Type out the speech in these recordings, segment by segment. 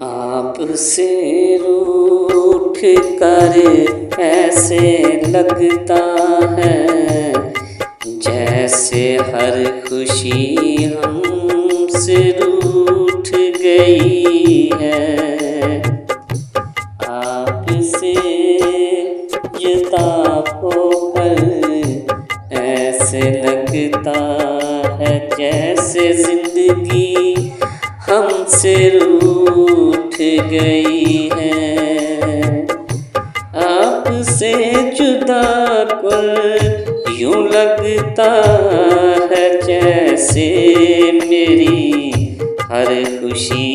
आपसे रूठ कर ऐसे लगता है जैसे हर खुशी हमसे रूठ गई है। आपसे जुदा होकर ऐसे लगता है जैसे जिंदगी हमसे रूठ गई है। आपसे जुदा कर यूं लगता है जैसे मेरी हर खुशी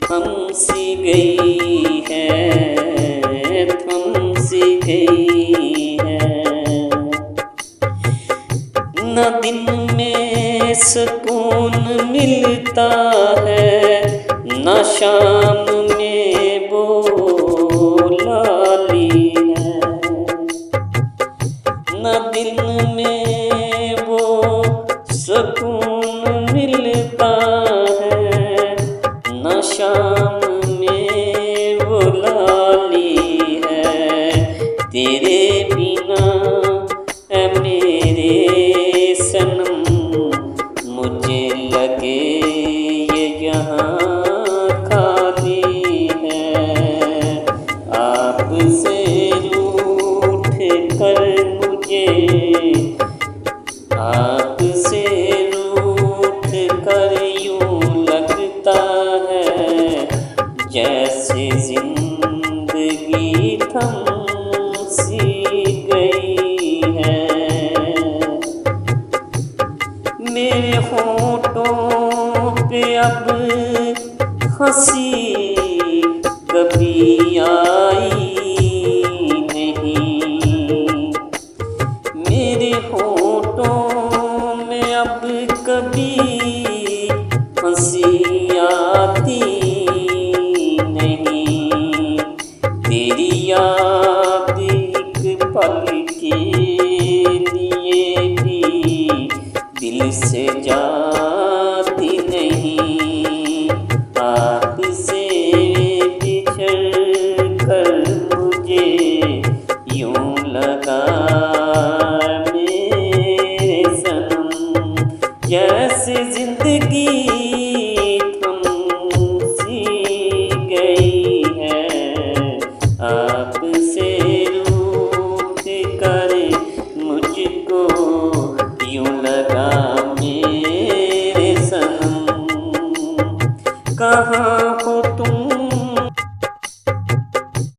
थम-सी गई है, थम-सी गई है। न दिन में सुकून मिलता है, न शाम में वो लाली है। न दिन में वो सुकून मिलता है, न शाम में वो लाली है। तेरे बिना है मेरे सनम, मुझे लगे ये यहाँ खाली है। आपसे रूठ कर मुझे, आपसे रूठ कर यूं लगता है जैसे जिंदगी थम-सी गई है। मेरे होठों पे अब हंसी कभी आई नहीं। मेरे होठों में अब कभी हंसी आती नहीं। तेरी याद एक पल के लिए भी दिल से जाती नहीं। आपसे बिछड़ कर मुझे यूं लगा मेरे सनम जैसे जिंदगी थम-सी गई है। आपसे रूठ कर मुझको यूं लगा मेरे सनम, कहाँ हो